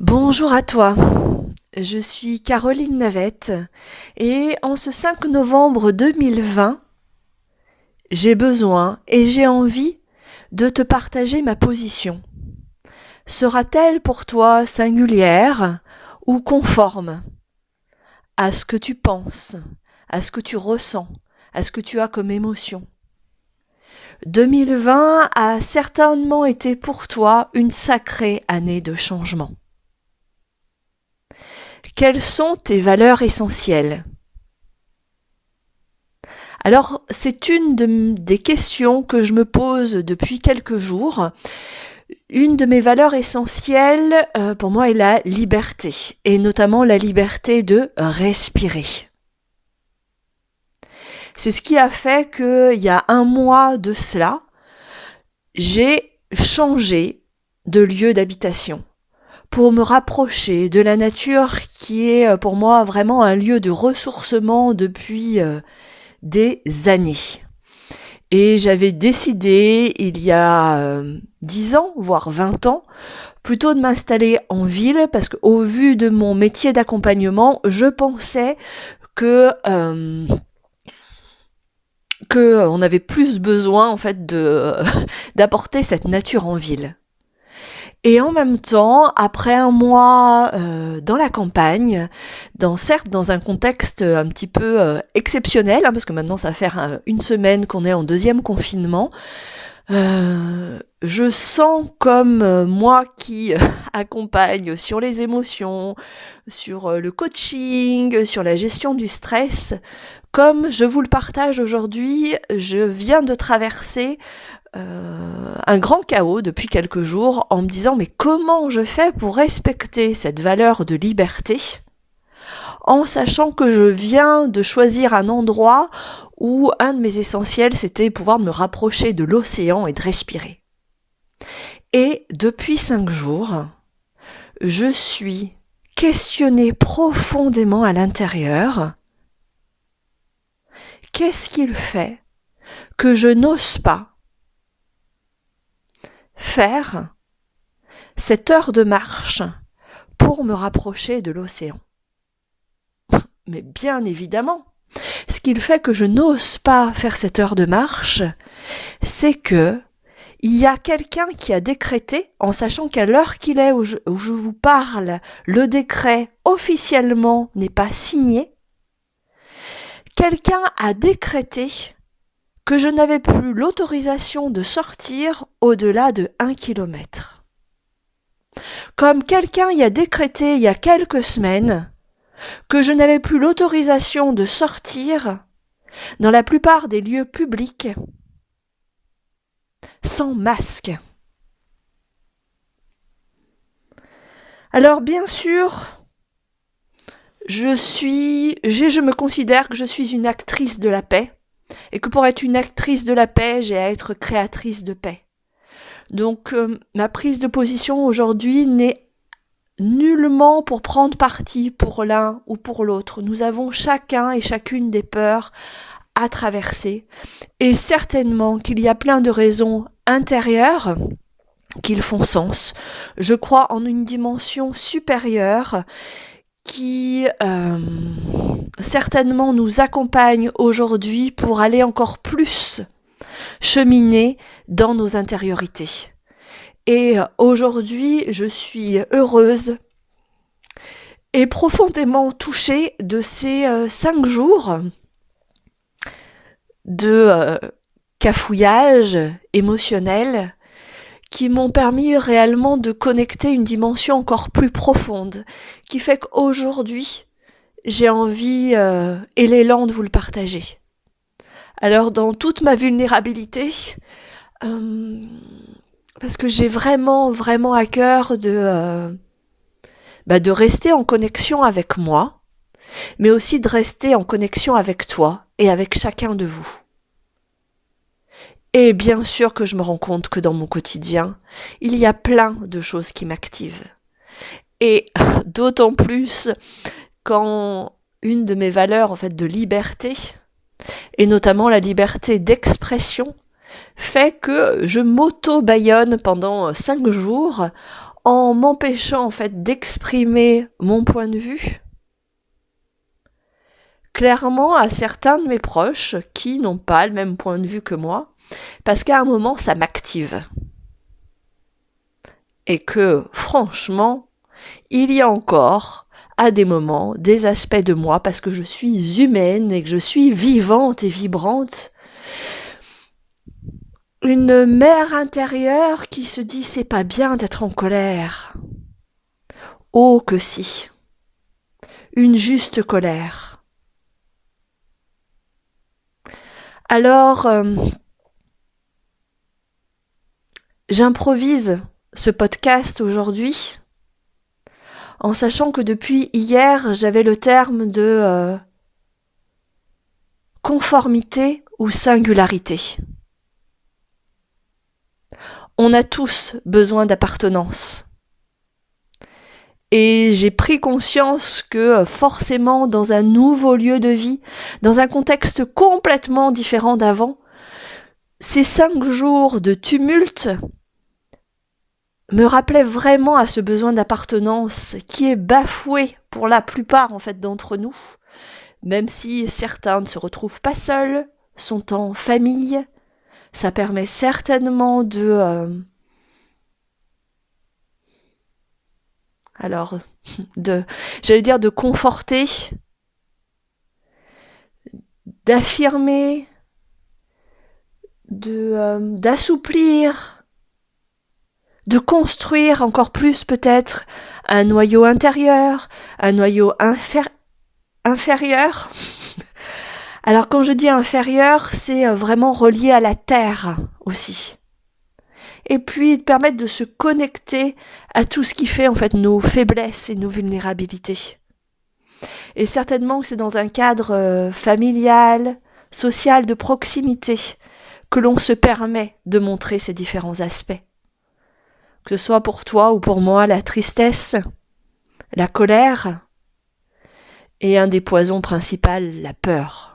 Bonjour à toi, je suis Caroline Navette et en ce 5 novembre 2020, j'ai besoin et j'ai envie de te partager ma position. Sera-t-elle pour toi singulière ou conforme à ce que tu penses, à ce que tu ressens, à ce que tu as comme émotion? 2020 a certainement été pour toi une sacrée année de changement. Quelles sont tes valeurs essentielles? Alors, c'est des questions que je me pose depuis quelques jours. Une de mes valeurs essentielles, pour moi, est la liberté, et notamment la liberté de respirer. C'est ce qui a fait qu'il y a un mois de cela, j'ai changé de lieu d'habitation pour me rapprocher de la nature qui est pour moi vraiment un lieu de ressourcement depuis des années. Et j'avais décidé, il y a 10 ans, voire 20 ans, plutôt de m'installer en ville, parce qu'au vu de mon métier d'accompagnement, je pensais que on avait plus besoin en fait d'apporter cette nature en ville. Et en même temps, après un mois dans la campagne, certes dans un contexte un petit peu exceptionnel, parce que maintenant ça va faire une semaine qu'on est en deuxième confinement, je sens comme moi qui accompagne sur les émotions, sur le coaching, sur la gestion du stress, comme je vous le partage aujourd'hui, je viens de traverser un grand chaos depuis quelques jours en me disant mais comment je fais pour respecter cette valeur de liberté en sachant que je viens de choisir un endroit où un de mes essentiels c'était pouvoir me rapprocher de l'océan et de respirer. Et depuis 5 jours, je suis questionnée profondément à l'intérieur. Qu'est-ce qu'il fait que je n'ose pas faire cette heure de marche pour me rapprocher de l'océan? Mais bien évidemment, ce qui fait que je n'ose pas faire cette heure de marche, c'est que il y a quelqu'un qui a décrété, en sachant qu'à l'heure qu'il est où je vous parle, le décret officiellement n'est pas signé, quelqu'un a décrété que je n'avais plus l'autorisation de sortir au-delà de 1 kilomètre. Comme quelqu'un y a décrété il y a quelques semaines que je n'avais plus l'autorisation de sortir dans la plupart des lieux publics sans masque. Alors bien sûr, je me considère que je suis une actrice de la paix et que pour être une actrice de la paix, j'ai à être créatrice de paix. Donc ma prise de position aujourd'hui n'est nullement pour prendre parti pour l'un ou pour l'autre. Nous avons chacun et chacune des peurs à traverser et certainement qu'il y a plein de raisons intérieures qui font sens. Je crois en une dimension supérieure qui certainement nous accompagne aujourd'hui pour aller encore plus cheminer dans nos intériorités. Et aujourd'hui, je suis heureuse et profondément touchée de ces 5 jours de cafouillage émotionnel qui m'ont permis réellement de connecter une dimension encore plus profonde, qui fait qu'aujourd'hui, j'ai envie et l'élan de vous le partager. Alors, dans toute ma vulnérabilité, parce que j'ai vraiment, vraiment à cœur de rester en connexion avec moi, mais aussi de rester en connexion avec toi et avec chacun de vous. Et bien sûr que je me rends compte que dans mon quotidien, il y a plein de choses qui m'activent. Et d'autant plus quand une de mes valeurs en fait de liberté, et notamment la liberté d'expression, fait que je m'auto-bâillonne pendant 5 jours en m'empêchant en fait d'exprimer mon point de vue, clairement à certains de mes proches qui n'ont pas le même point de vue que moi, parce qu'à un moment ça m'active. Et que franchement, il y a encore à des moments des aspects de moi, parce que je suis humaine et que je suis vivante et vibrante, une mère intérieure qui se dit c'est pas bien d'être en colère. Oh que si. Une juste colère. Alors, j'improvise ce podcast aujourd'hui en sachant que depuis hier, j'avais le terme de conformité ou singularité. On a tous besoin d'appartenance. Et j'ai pris conscience que forcément dans un nouveau lieu de vie, dans un contexte complètement différent d'avant, ces 5 jours de tumulte me rappelaient vraiment à ce besoin d'appartenance qui est bafoué pour la plupart en fait d'entre nous, même si certains ne se retrouvent pas seuls, sont en famille. Ça permet certainement de de conforter, d'affirmer, d'assouplir, de construire encore plus peut-être un noyau intérieur, un noyau inférieur. Alors quand je dis inférieur, c'est vraiment relié à la terre aussi. Et puis de permettre de se connecter à tout ce qui fait en fait nos faiblesses et nos vulnérabilités. Et certainement que c'est dans un cadre familial, social, de proximité, que l'on se permet de montrer ces différents aspects. Que ce soit pour toi ou pour moi, la tristesse, la colère, et un des poisons principaux, la peur.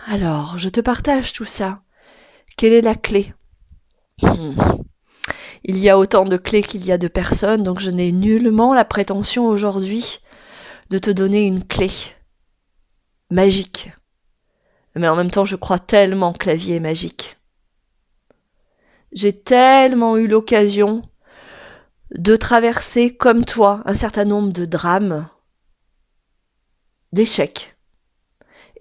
Alors, je te partage tout ça. Quelle est la clé ? Il y a autant de clés qu'il y a de personnes, donc je n'ai nullement la prétention aujourd'hui de te donner une clé magique. Mais en même temps, je crois tellement que la vie est magique. J'ai tellement eu l'occasion de traverser, comme toi, un certain nombre de drames, d'échecs,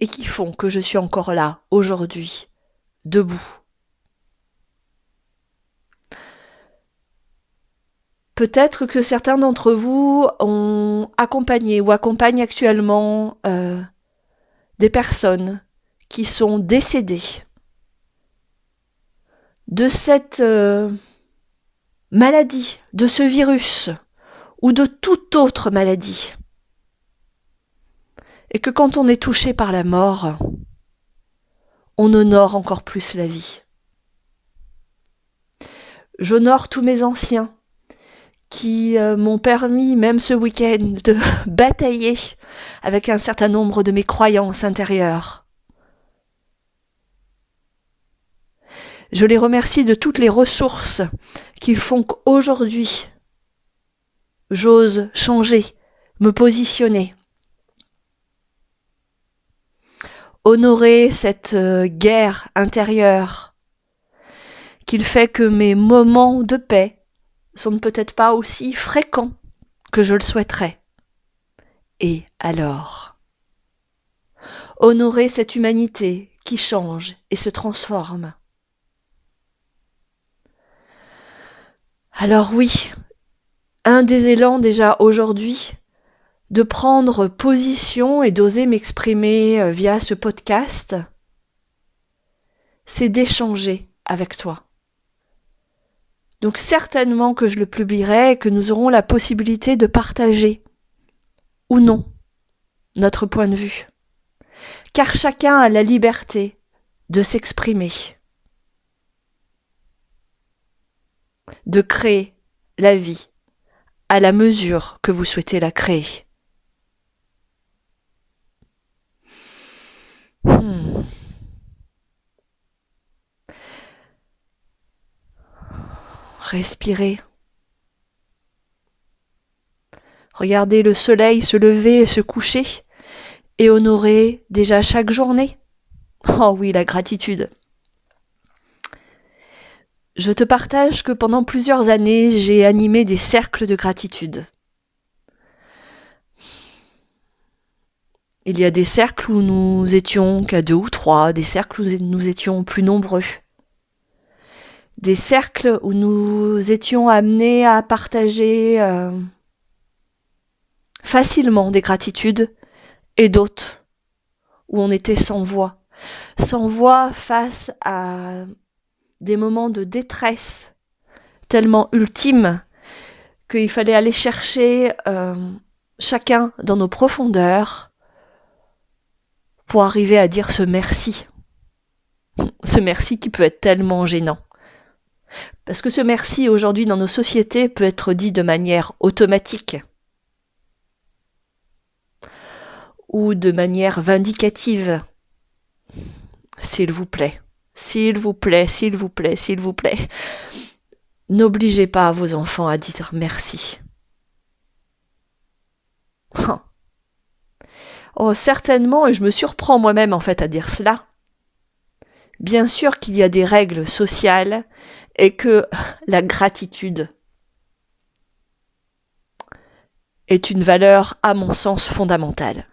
et qui font que je suis encore là, aujourd'hui, debout. Peut-être que certains d'entre vous ont accompagné ou accompagnent actuellement des personnes qui sont décédées de cette maladie, de ce virus ou de toute autre maladie. Et que quand on est touché par la mort, on honore encore plus la vie. J'honore tous mes anciens qui m'ont permis, même ce week-end, de batailler avec un certain nombre de mes croyances intérieures. Je les remercie de toutes les ressources qui font qu'aujourd'hui, j'ose changer, me positionner. Honorer cette guerre intérieure qu'il fait que mes moments de paix sont peut-être pas aussi fréquents que je le souhaiterais. Et alors, honorer cette humanité qui change et se transforme. Alors oui, un des élans déjà aujourd'hui, de prendre position et d'oser m'exprimer via ce podcast, c'est d'échanger avec toi. Donc certainement que je le publierai et que nous aurons la possibilité de partager, ou non, notre point de vue. Car chacun a la liberté de s'exprimer, de créer la vie à la mesure que vous souhaitez la créer. Respirez. Regardez le soleil se lever et se coucher et honorer déjà chaque journée. Oh oui, la gratitude. Je te partage que pendant plusieurs années, j'ai animé des cercles de gratitude. Il y a des cercles où nous étions qu'à 2 ou 3, des cercles où nous étions plus nombreux. Des cercles où nous étions amenés à partager facilement des gratitudes et d'autres où on était sans voix. Sans voix face à des moments de détresse tellement ultimes qu'il fallait aller chercher chacun dans nos profondeurs pour arriver à dire ce merci. Ce merci qui peut être tellement gênant. Parce que ce merci aujourd'hui dans nos sociétés peut être dit de manière automatique ou de manière vindicative. S'il vous plaît, s'il vous plaît, s'il vous plaît, s'il vous plaît. N'obligez pas vos enfants à dire merci. Oh, certainement, et je me surprends moi-même en fait à dire cela. Bien sûr qu'il y a des règles sociales et que la gratitude est une valeur, à mon sens, fondamentale.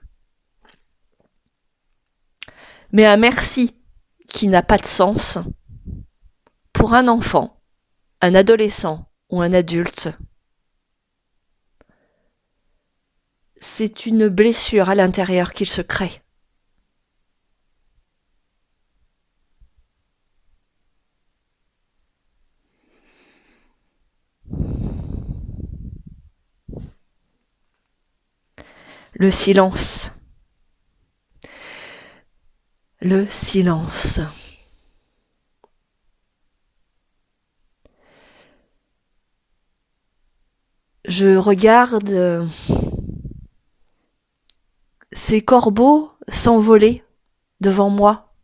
Mais un merci qui n'a pas de sens, pour un enfant, un adolescent ou un adulte, c'est une blessure à l'intérieur qu'il se crée. Le silence. Le silence. Je regarde ces corbeaux s'envoler devant moi.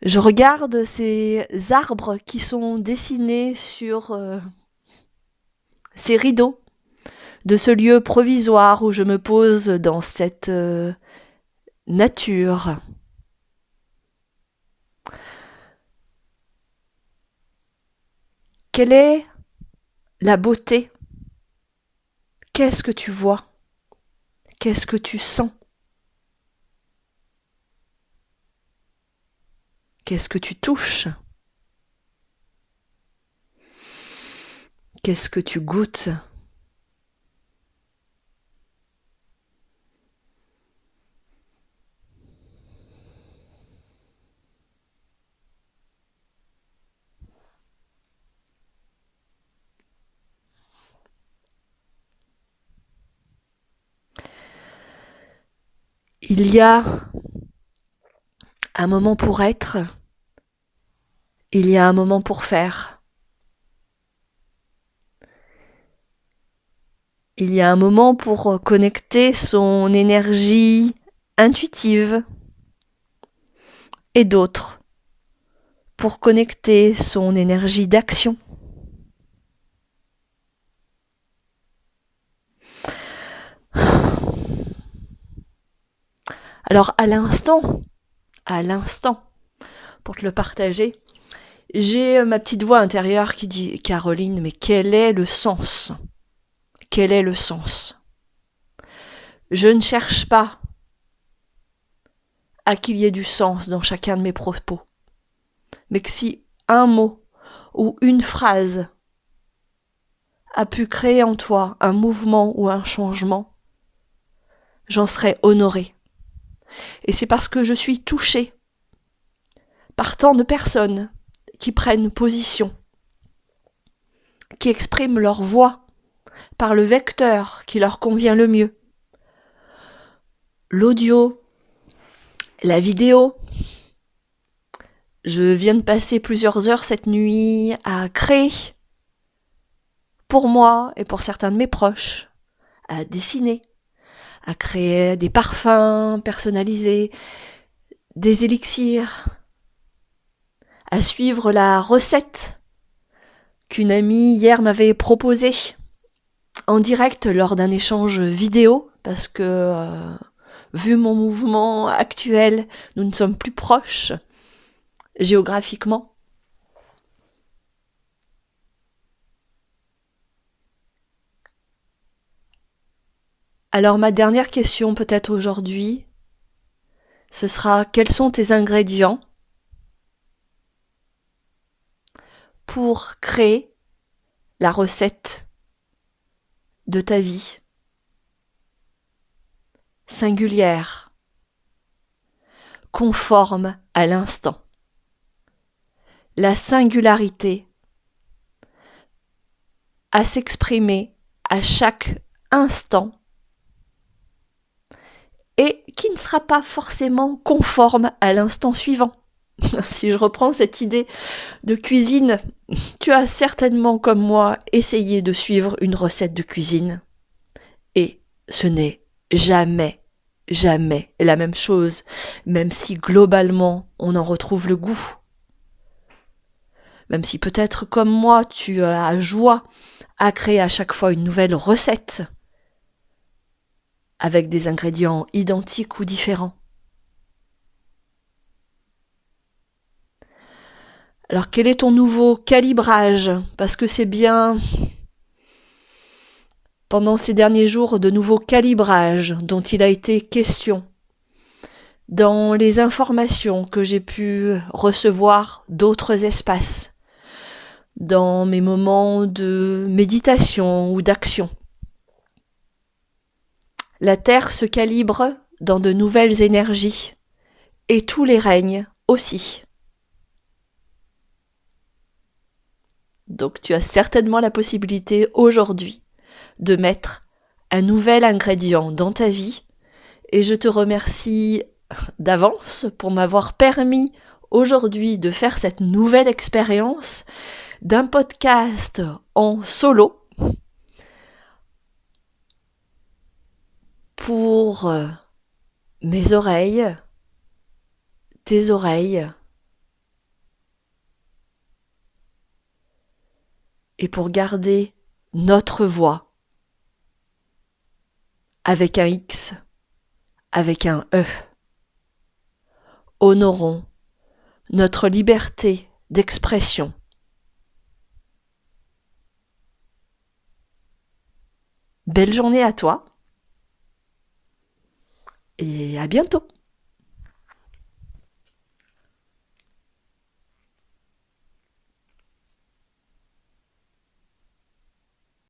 Je regarde ces arbres qui sont dessinés sur ces rideaux de ce lieu provisoire où je me pose dans cette nature. Quelle est la beauté? Qu'est-ce que tu vois? Qu'est-ce que tu sens? Qu'est-ce que tu touches? Qu'est-ce que tu goûtes? Il y a un moment pour être, il y a un moment pour faire. Il y a un moment pour connecter son énergie intuitive et d'autres pour connecter son énergie d'action. Alors à l'instant, pour te le partager, j'ai ma petite voix intérieure qui dit « Caroline, mais quel est le sens ? Quel est le sens ? Je ne cherche pas à qu'il y ait du sens dans chacun de mes propos, mais que si un mot ou une phrase a pu créer en toi un mouvement ou un changement, j'en serais honorée. Et c'est parce que je suis touchée par tant de personnes qui prennent position, qui expriment leur voix par le vecteur qui leur convient le mieux. L'audio, la vidéo. Je viens de passer plusieurs heures cette nuit à créer, pour moi et pour certains de mes proches, à dessiner, à créer des parfums personnalisés, des élixirs, à suivre la recette qu'une amie hier m'avait proposée en direct lors d'un échange vidéo, parce que, vu mon mouvement actuel, nous ne sommes plus proches géographiquement. Alors ma dernière question peut-être aujourd'hui, ce sera: quels sont tes ingrédients pour créer la recette de ta vie, singulière, conforme à l'instant? La singularité à s'exprimer à chaque instant et qui ne sera pas forcément conforme à l'instant suivant. Si je reprends cette idée de cuisine, tu as certainement, comme moi, essayé de suivre une recette de cuisine. Et ce n'est jamais, jamais la même chose, même si globalement on en retrouve le goût. Même si peut-être comme moi, tu as joie à créer à chaque fois une nouvelle recette, avec des ingrédients identiques ou différents. Alors quel est ton nouveau calibrage? Parce que c'est bien pendant ces derniers jours de nouveaux calibrages dont il a été question, dans les informations que j'ai pu recevoir d'autres espaces, dans mes moments de méditation ou d'action. La Terre se calibre dans de nouvelles énergies, et tous les règnes aussi. Donc tu as certainement la possibilité aujourd'hui de mettre un nouvel ingrédient dans ta vie, et je te remercie d'avance pour m'avoir permis aujourd'hui de faire cette nouvelle expérience d'un podcast en solo pour mes oreilles, tes oreilles, et pour garder notre voix avec un X, avec un E. Honorons notre liberté d'expression. Belle journée à toi et à bientôt.